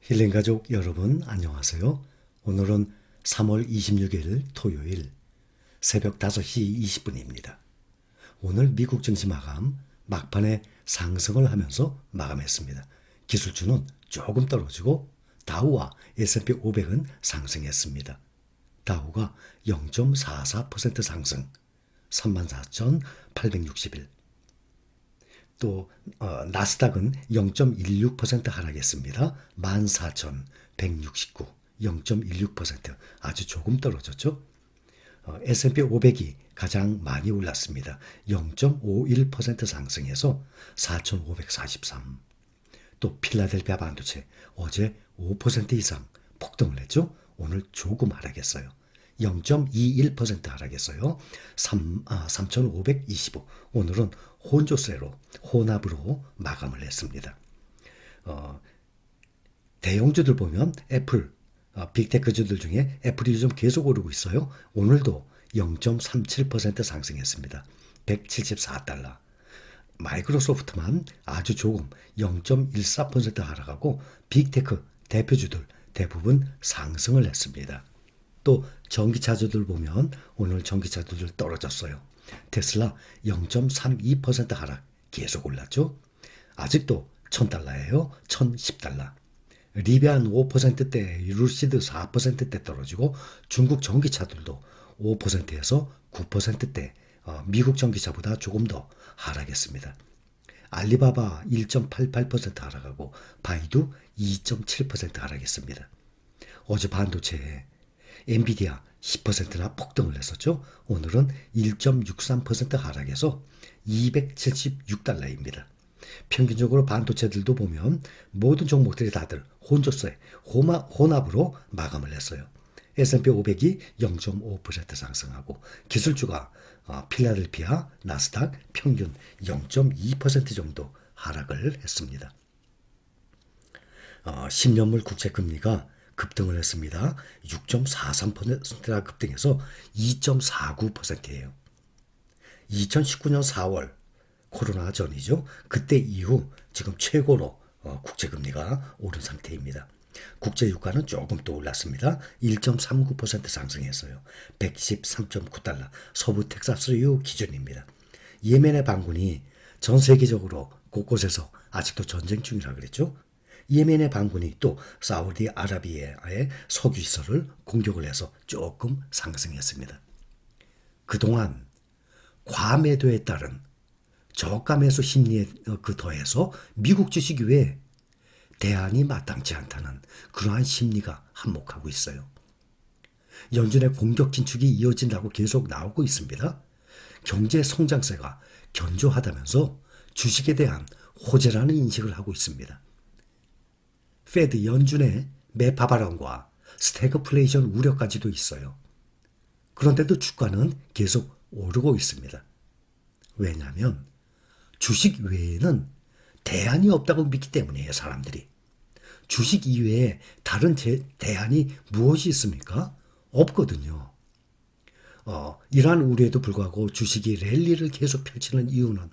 힐링가족 여러분 안녕하세요. 오늘은 3월 26일 토요일 새벽 5시 20분입니다. 오늘 미국 증시 마감 막판에 상승을 하면서 마감했습니다. 기술주는 조금 떨어지고 다우와 S&P 500은 상승했습니다. 다우가 0.44% 상승 34,861. 또 나스닥은 0.16% 하락했습니다. 14,169, 0.16% 아주 조금 떨어졌죠. S&P 500이 가장 많이 올랐습니다. 0.51% 상승해서 4,543. 또 필라델피아 반도체 어제 5% 이상 폭등을 했죠. 오늘 조금 하락했어요. 0.21% 하락했어요. 3,525. 오늘은 혼조세로, 혼합으로 마감을 했습니다. 대형주들 보면 애플, 빅테크주들 중에 애플이 좀 계속 오르고 있어요. 오늘도 0.37% 상승했습니다. 174달러. 마이크로소프트만 아주 조금 0.14% 하락하고 빅테크 대표주들 대부분 상승을 했습니다. 또 전기차주들 보면 오늘 전기차주들 떨어졌어요. 테슬라 0.32% 하락 계속 올랐죠. 아직도 1000달러예요. 1010달러. 리비안 5%대, 루시드 4%대 떨어지고 중국 전기차들도 5%에서 9%대 미국 전기차보다 조금 더 하락했습니다. 알리바바 1.88% 하락하고 바이두 2.7% 하락했습니다. 어제 반도체에 엔비디아 10%나 폭등을 했었죠. 오늘은 1.63% 하락해서 276달러입니다. 평균적으로 반도체들도 보면 모든 종목들이 다들 혼조세, 혼합으로 마감을 했어요. S&P 500이 0.5% 상승하고 기술주가 필라델피아, 나스닥 평균 0.2% 정도 하락을 했습니다. 10년물 국채금리가 급등을 했습니다. 6.43%나 급등해서 2.49%예요. 2019년 4월 코로나 전이죠. 그때 이후 지금 최고로 국채금리가 오른 상태입니다. 국제유가는 조금 또 올랐습니다. 1.39% 상승했어요. 113.9달러 서부 텍사스유 기준입니다. 예멘의 반군이 전 세계적으로 곳곳에서 아직도 전쟁 중이라 그랬죠. 예멘의 반군이 또 사우디아라비아의 석유시설을 공격을 해서 조금 상승했습니다. 그동안 과매도에 따른 저가 매수 심리에 더해서 미국 주식 외에 대안이 마땅치 않다는 그러한 심리가 한몫하고 있어요. 연준의 공격 진축이 이어진다고 계속 나오고 있습니다. 경제 성장세가 견조하다면서 주식에 대한 호재라는 인식을 하고 있습니다. 페드 연준의 매파 발언과 스태그플레이션 우려까지도 있어요. 그런데도 주가는 계속 오르고 있습니다. 왜냐하면 주식 외에는 대안이 없다고 믿기 때문이에요. 사람들이. 주식 이외에 다른 대안이 무엇이 있습니까? 없거든요. 이러한 우려에도 불구하고 주식이 랠리를 계속 펼치는 이유는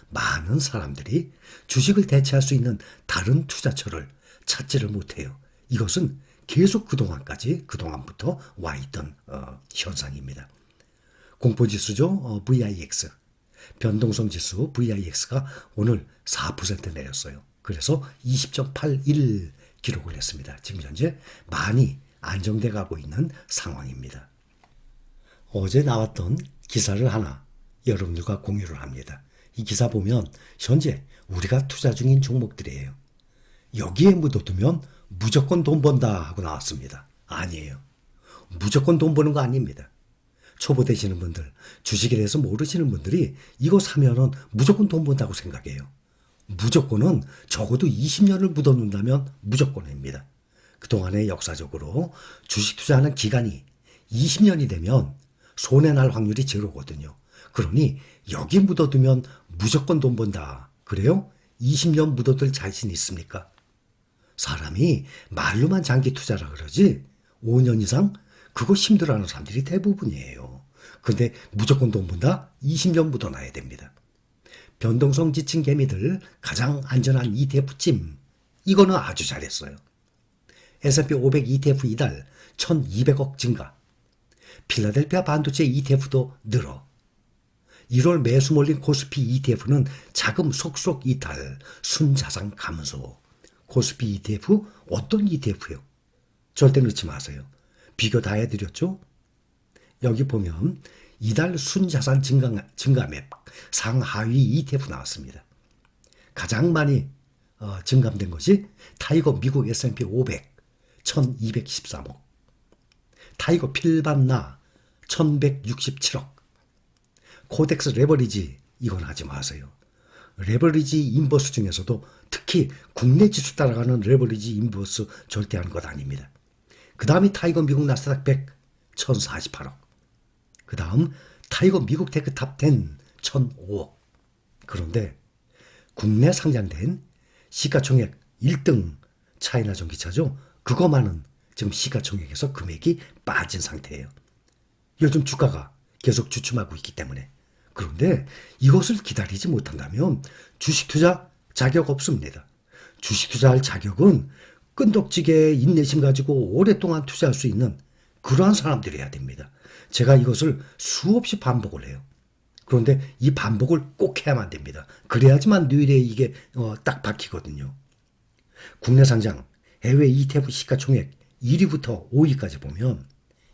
많은 사람들이 주식을 대체할 수 있는 다른 투자처를 찾지를 못해요. 이것은 계속 그동안부터 와 있던 현상입니다. 공포지수죠. VIX. 변동성 지수 VIX가 오늘 4% 내렸어요. 그래서 20.81 기록을 했습니다. 지금 현재 많이 안정돼 가고 있는 상황입니다. 어제 나왔던 기사를 하나 여러분들과 공유를 합니다. 이 기사 보면 현재 우리가 투자 중인 종목들이에요. 여기에 묻어두면 무조건 돈 번다 하고 나왔습니다. 아니에요. 무조건 돈 버는 거 아닙니다. 초보 되시는 분들, 주식에 대해서 모르시는 분들이 이거 사면은 무조건 돈 번다고 생각해요. 무조건은 적어도 20년을 묻어놓는다면 무조건입니다. 그동안에 역사적으로 주식 투자하는 기간이 20년이 되면 손해날 확률이 제로거든요. 그러니 여기 묻어두면 무조건 돈 번다. 그래요? 20년 묻어둘 자신 있습니까? 사람이 말로만 장기 투자라 그러지 5년 이상 그거 힘들어하는 사람들이 대부분이에요. 근데 무조건 돈 번다? 20년 묻어놔야 됩니다. 변동성 지층 개미들 가장 안전한 ETF 찜 이거는 아주 잘했어요. S&P 500 ETF 이달 1200억 증가. 필라델피아 반도체 ETF도 늘어. 1월 매수 몰린 코스피 ETF는 자금 속속 이탈, 순자산 감소. 코스피 ETF 어떤 ETF예요? 절대 넣지 마세요. 비교 다 해드렸죠? 여기 보면 이달 순자산 증감액 상하위 ETF 나왔습니다. 가장 많이 증감된 것이 타이거 미국 S&P 500 1213억, 타이거 필반나 1167억, 코덱스 레버리지 이건 하지 마세요. 레버리지 인버스 중에서도 특히 국내 지수 따라가는 레버리지 인버스 절대 하는 것 아닙니다. 그 다음이 타이거 미국 나스닥 100 1048억, 그 다음 타이거 미국 테크 탑10 1005억. 그런데 국내 상장된 시가총액 1등 차이나 전기차죠. 그거만은 지금 시가총액에서 금액이 빠진 상태예요. 요즘 주가가 계속 주춤하고 있기 때문에. 그런데 이것을 기다리지 못한다면 주식 투자 자격 없습니다. 주식 투자할 자격은 끈덕지게 인내심 가지고 오랫동안 투자할 수 있는 그러한 사람들이어야 됩니다. 제가 이것을 수없이 반복을 해요. 그런데 이 반복을 꼭 해야만 됩니다. 그래야지만 뇌에 이게 딱 박히거든요. 국내 상장 해외 ETF 시가총액 1위부터 5위까지 보면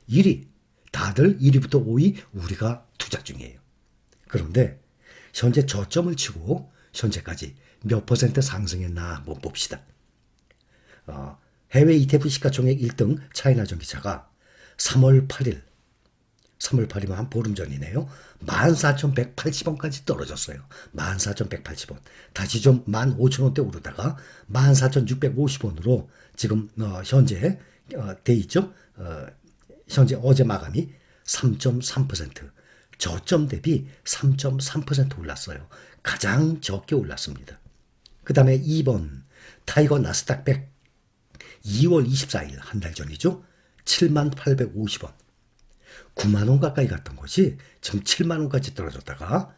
1위, 다들 1위부터 5위 우리가 투자 중이에요. 그런데 현재 저점을 치고 현재까지 몇 퍼센트 상승했나 한번 봅시다. 해외 ETF 시가총액 1등 차이나 전기차가 3월 8이면 한 보름 전이네요. 14,180원까지 떨어졌어요. 14,180원. 다시 좀 15,000원대 오르다가 14,650원으로 지금 현재 돼 있죠. 현재 어제 마감이 3.3%, 저점 대비 3.3% 올랐어요. 가장 적게 올랐습니다. 그 다음에 2번 타이거 나스닥 100 2월 24일 한 달 전이죠. 7850원. 9만원 가까이 갔던 것이 지금 7만원까지 떨어졌다가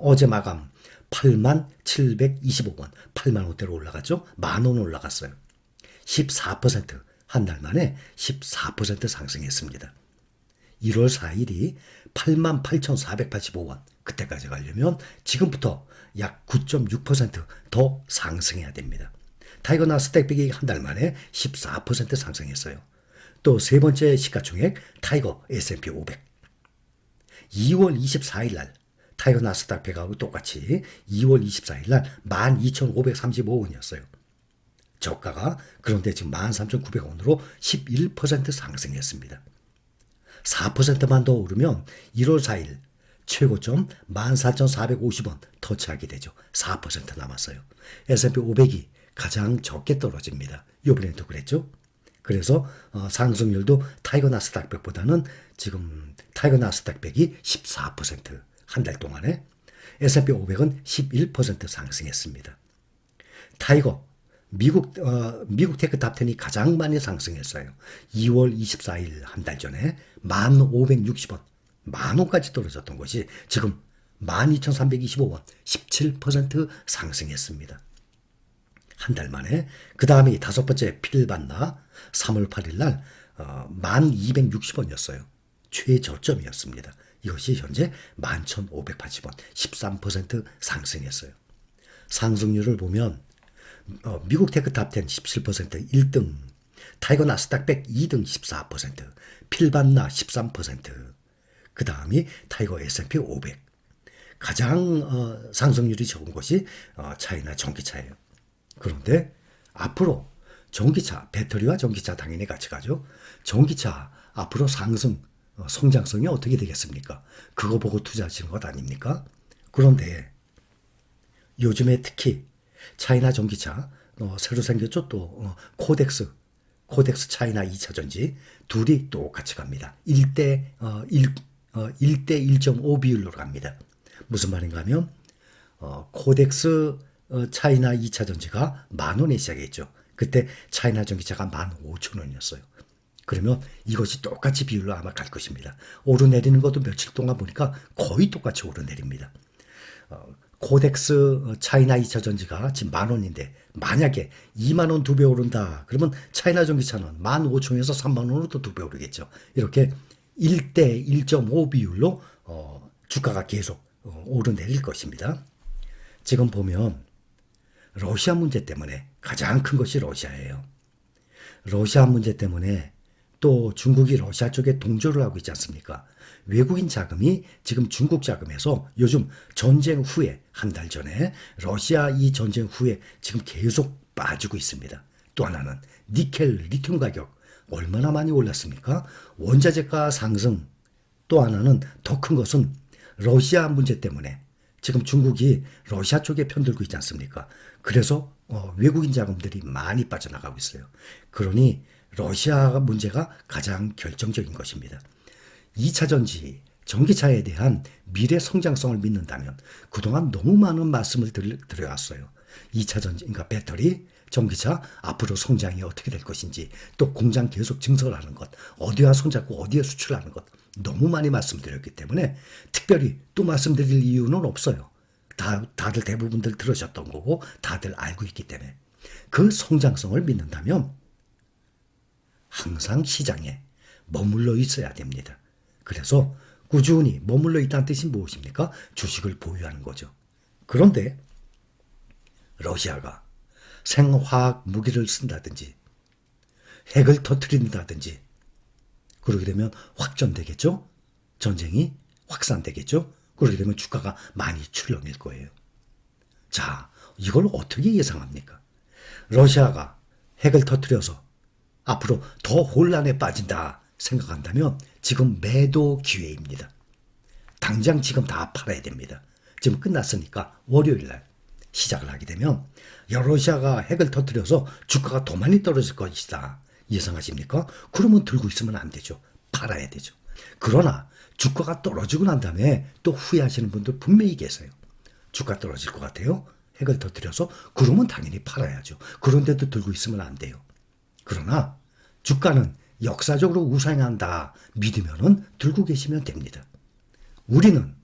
어제 마감 8725원, 8만원대로 올라갔죠. 만원 올라갔어요. 14%, 한 달 만에 14% 상승했습니다. 1월 4일이 88,485원, 그때까지 가려면 지금부터 약 9.6% 상승해야 됩니다. 타이거 나스닥 100이 한 달 만에 14% 상승했어요. 또 세 번째 시가총액 타이거 S&P 500. 2월 24일 날 타이거 나스닥 100하고 똑같이 2월 24일 날 12,535원이었어요. 저가가 그런데 지금 13,900원으로 11% 상승했습니다. 4%만 더 오르면 1월 4일 최고점 14,450원 터치하게 되죠. 4% 남았어요. S&P 500이 가장 적게 떨어집니다. 이번에도 그랬죠. 그래서 상승률도 타이거 나스닥 100보다는 지금 타이거 나스닥 100이 14%, 한 달 동안에 S&P 500은 11% 상승했습니다. 타이거 미국 테크 탑10이 가장 많이 상승했어요. 2월 24일 한 달 전에 1,560원, 만원까지 떨어졌던 것이 지금 12,325원, 17% 상승했습니다. 한 달 만에. 그 다음에 다섯 번째 필반나 3월 8일 날 1,260원이었어요. 최저점이었습니다. 이것이 현재 11,580원, 13% 상승했어요. 상승률을 보면 미국 테크 탑10 17%, 1등, 타이거 나스닥 100 2등 14%, 필반나 13%, 그 다음이 타이거 S&P 500. 가장 상승률이 적은 것이 차이나 전기차예요. 그런데 앞으로 전기차, 배터리와 전기차 당연히 같이 가죠. 전기차 앞으로 상승, 성장성이 어떻게 되겠습니까? 그거 보고 투자하시는 것 아닙니까? 그런데 요즘에 특히 차이나 전기차 새로 생겼죠. 또 코덱스 차이나 2차전지 둘이 똑같이 갑니다. 1대 1.5 비율로 갑니다. 무슨 말인가 하면 코덱스 차이나 2차전지가 10,000원에 시작했죠. 그때 차이나 전기차가 15,000원이었어요. 그러면 이것이 똑같이 비율로 아마 갈 것입니다. 오르내리는 것도 며칠 동안 보니까 거의 똑같이 오르내립니다. 코덱스 차이나 2차 전지가 지금 10,000원인데 만약에 20,000원 2배 오른다. 그러면 차이나 전기차는 15,000원에서 30,000원으로 또 2배 오르겠죠. 이렇게 1대 1.5 비율로 주가가 계속 오르내릴 것입니다. 지금 보면 러시아 문제 때문에 가장 큰 것이 러시아예요. 러시아 문제 때문에 또 중국이 러시아 쪽에 동조를 하고 있지 않습니까? 외국인 자금이 지금 중국 자금에서 요즘 전쟁 후에 한 달 전에 러시아 이 전쟁 후에 지금 계속 빠지고 있습니다. 또 하나는 니켈, 리튬 가격 얼마나 많이 올랐습니까? 원자재가 상승. 또 하나는 더 큰 것은 러시아 문제 때문에 지금 중국이 러시아 쪽에 편들고 있지 않습니까? 그래서 외국인 자금들이 많이 빠져나가고 있어요. 그러니 러시아 문제가 가장 결정적인 것입니다. 2차 전지, 전기차에 대한 미래 성장성을 믿는다면 그동안 너무 많은 말씀을 드려왔어요. 2차 전지, 그러니까 배터리, 전기차 앞으로 성장이 어떻게 될 것인지 또 공장 계속 증설하는 것, 어디와 손잡고 어디에 수출하는 것 너무 많이 말씀드렸기 때문에 특별히 또 말씀드릴 이유는 없어요. 다들 대부분들 들으셨던 거고 다들 알고 있기 때문에 그 성장성을 믿는다면 항상 시장에 머물러 있어야 됩니다. 그래서 꾸준히 머물러 있다는 뜻이 무엇입니까? 주식을 보유하는 거죠. 그런데 러시아가 생화학 무기를 쓴다든지 핵을 터뜨린다든지 그러게 되면 확전되겠죠? 전쟁이 확산되겠죠? 그러게 되면 주가가 많이 출렁일 거예요. 자, 이걸 어떻게 예상합니까? 러시아가 핵을 터뜨려서 앞으로 더 혼란에 빠진다 생각한다면 지금 매도 기회입니다. 당장 지금 다 팔아야 됩니다. 지금 끝났으니까 월요일날 시작을 하게 되면 러시아가 핵을 터뜨려서 주가가 더 많이 떨어질 것이다 예상하십니까? 그러면 들고 있으면 안 되죠. 팔아야 되죠. 그러나 주가가 떨어지고 난 다음에 또 후회하시는 분들 분명히 계세요. 주가 떨어질 것 같아요. 핵을 터뜨려서 그러면 당연히 팔아야죠. 그런데도 들고 있으면 안 돼요. 그러나 주가는 역사적으로 우상한다 믿으면은 들고 계시면 됩니다. 우리는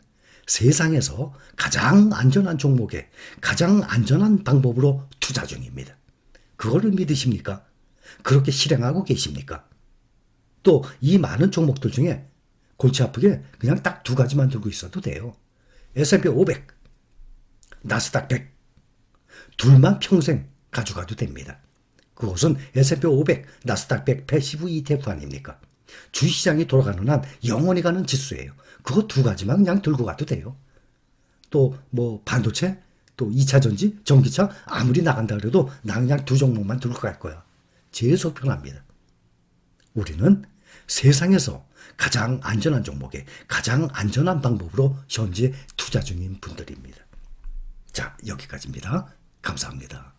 세상에서 가장 안전한 종목에 가장 안전한 방법으로 투자 중입니다. 그거를 믿으십니까? 그렇게 실행하고 계십니까? 또 이 많은 종목들 중에 골치 아프게 그냥 딱 2가지만 들고 있어도 돼요. S&P 500, 나스닥 100 둘만 평생 가져가도 됩니다. 그것은 S&P 500, 나스닥 100 패시브 ETF 아닙니까? 주식시장이 돌아가는 한 영원히 가는 지수예요. 그거 2가지만 그냥 들고 가도 돼요. 또 뭐 반도체, 또 2차 전지, 전기차 아무리 나간다 그래도 나 그냥 2종목만 들고 갈 거야. 제일 속 편합니다. 우리는 세상에서 가장 안전한 종목에 가장 안전한 방법으로 현재 투자 중인 분들입니다. 자, 여기까지입니다. 감사합니다.